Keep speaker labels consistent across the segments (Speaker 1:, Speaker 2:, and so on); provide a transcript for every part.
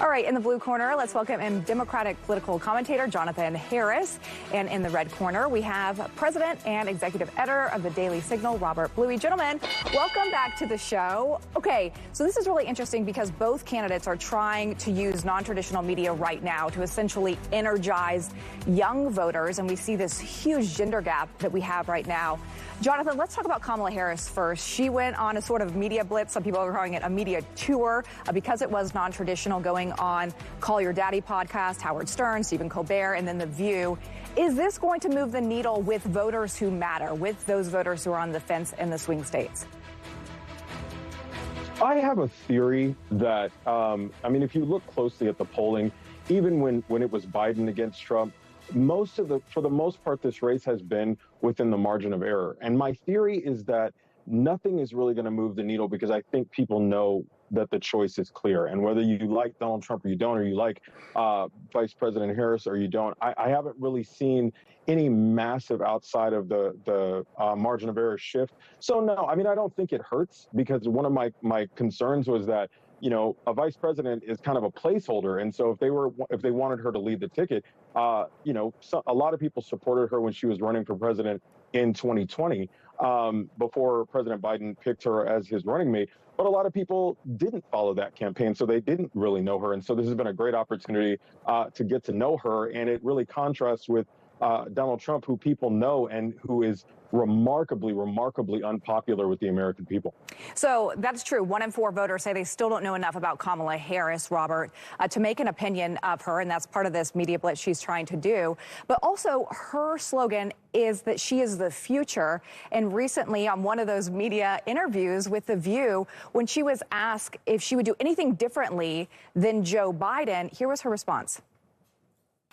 Speaker 1: All right, in the blue corner, let's welcome in Democratic political commentator Jonathan Harris. And in the red corner, we have president and executive editor of the Daily Signal, Robert Bluey. Gentlemen, welcome back to the show. Okay, so this is really interesting because both candidates are trying to use non-traditional media right now to essentially energize young voters. And we see this huge gender gap that we have right now. Jonathan, let's talk about Kamala Harris first. She went on a sort of media blitz. Some people are calling it a media tour because it was non-traditional, going on Call Your Daddy podcast, Howard Stern, Stephen Colbert, and then The View. Is this going to move the needle with voters who matter, with those voters who are on the fence in the swing states?
Speaker 2: I have a theory that, if you look closely at the polling, even when it was Biden against Trump, for the most part, this race has been within the margin of error. And my theory is that nothing is really going to move the needle because I think people know that the choice is clear. And whether you like Donald Trump or you don't, or you like Vice President Harris or you don't, I haven't really seen any massive outside of the margin of error shift. So, no, I don't think it hurts because one of my concerns was that, a vice president is kind of a placeholder. And so if they wanted her to lead the ticket, a lot of people supported her when she was running for president in 2020 before President Biden picked her as his running mate. But a lot of people didn't follow that campaign, so they didn't really know her. And so this has been a great opportunity to get to know her. And it really contrasts with Donald Trump, who people know and who is remarkably unpopular with the American people.
Speaker 1: So that's true. 1 in 4 voters say they still don't know enough about Kamala Harris, Robert, to make an opinion of her. And that's part of this media blitz she's trying to do. But also her slogan is that she is the future. And recently on one of those media interviews with The View, when she was asked if she would do anything differently than Joe Biden, here was her response.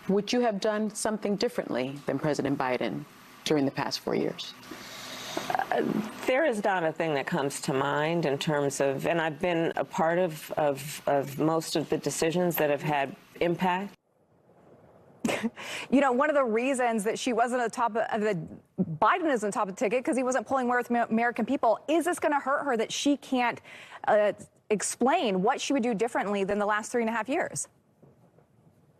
Speaker 3: Would you have done something differently than President Biden during the past 4 years?
Speaker 4: There is not a thing that comes to mind in terms of, and I've been a part of most of the decisions that have had impact.
Speaker 1: One of the reasons that she wasn't at the top of Biden isn't top of the ticket because he wasn't polling more with American people. Is this going to hurt her that she can't explain what she would do differently than the last 3.5 years?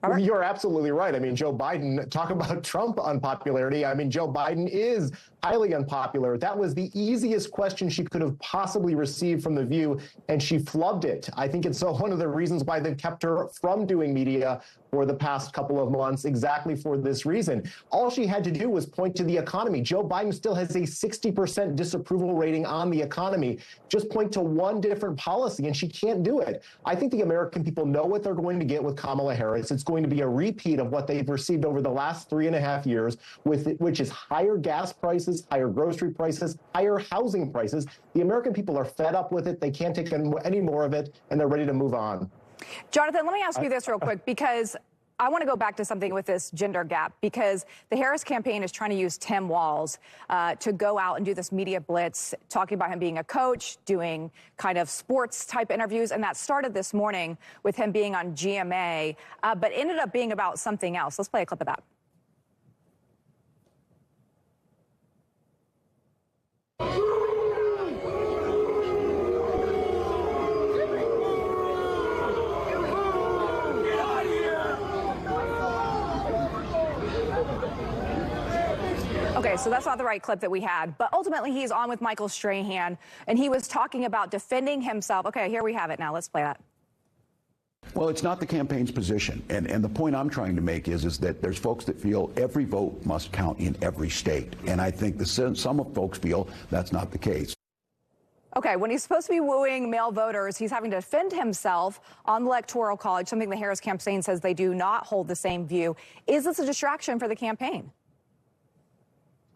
Speaker 5: Robert? You're absolutely right. Joe Biden, talk about Trump unpopularity. Joe Biden is highly unpopular. That was the easiest question she could have possibly received from The View, and she flubbed it. I think it's one of the reasons why they've kept her from doing media for the past couple of months, exactly for this reason. All she had to do was point to the economy. Joe Biden still has a 60% disapproval rating on the economy. Just point to one different policy, and she can't do it. I think the American people know what they're going to get with Kamala Harris. It's going to be a repeat of what they've received over the last 3.5 years, which is higher gas prices, higher grocery prices, higher housing prices. The American people are fed up with it. They can't take any more of it, and they're ready to move on.
Speaker 1: Jonathan, let me ask you this real quick, because I want to go back to something with this gender gap, because the Harris campaign is trying to use Tim Walz to go out and do this media blitz, talking about him being a coach, doing kind of sports type interviews. And that started this morning with him being on GMA, but ended up being about something else. Let's play a clip of that. Okay, so that's not the right clip that we had. But ultimately, he's on with Michael Strahan, and he was talking about defending himself. Okay, here we have it now. Let's play that.
Speaker 6: Well, it's not the campaign's position. And the point I'm trying to make is that there's folks that feel every vote must count in every state. And I think some of folks feel that's not the case.
Speaker 1: Okay, when he's supposed to be wooing male voters, he's having to defend himself on the Electoral College, something the Harris campaign says they do not hold the same view. Is this a distraction for the campaign?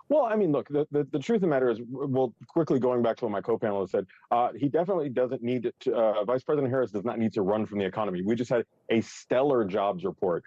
Speaker 2: Well, look, the truth of the matter is, well, quickly going back to what my co-panelist said, he definitely doesn't need to, Vice President Harris does not need to run from the economy. We just had a stellar jobs report.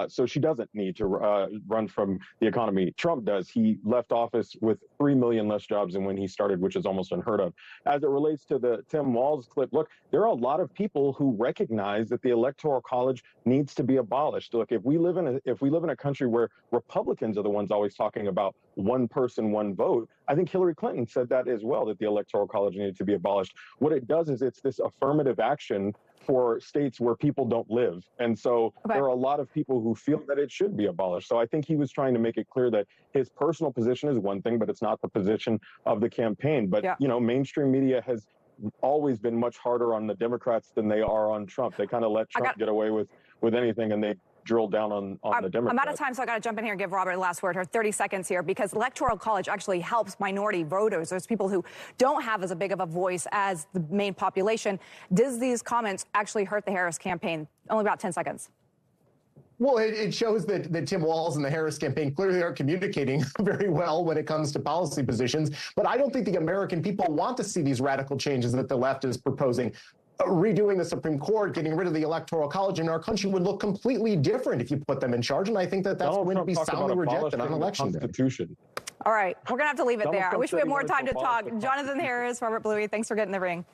Speaker 2: So she doesn't need to run from the economy. Trump does. He left office with 3 million less jobs than when he started, which is almost unheard of. As it relates to the Tim Walz clip, look, there are a lot of people who recognize that the Electoral College needs to be abolished. Look, if we live in a country where Republicans are the ones always talking about one person, one vote, I think Hillary Clinton said that as well, that the Electoral College needed to be abolished. What it does is it's this affirmative action for states where people don't live. And so there are a lot of people who feel that it should be abolished. So I think he was trying to make it clear that his personal position is one thing, but it's not the position of the campaign. But, you know, mainstream media has always been much harder on the Democrats than they are on Trump. They kind of let Trump get away with anything, and they drill down on the Democrats. I'm
Speaker 1: out of time, so I got to jump in here and give Robert the last word. Her 30 seconds here, because Electoral College actually helps minority voters. There's people who don't have as big of a voice as the main population. Does these comments actually hurt the Harris campaign? Only about 10 seconds.
Speaker 5: Well, it shows that Tim Walz and the Harris campaign clearly aren't communicating very well when it comes to policy positions. But I don't think the American people want to see these radical changes that the left is proposing. Redoing the Supreme Court, getting rid of the Electoral College in our country would look completely different if you put them in charge. And I think that that's going to be soundly rejected on election day.
Speaker 1: All right, we're going to have to leave it there. I wish we had more time to talk. Jonathan Harris, Robert Bluey, thanks for getting in the ring.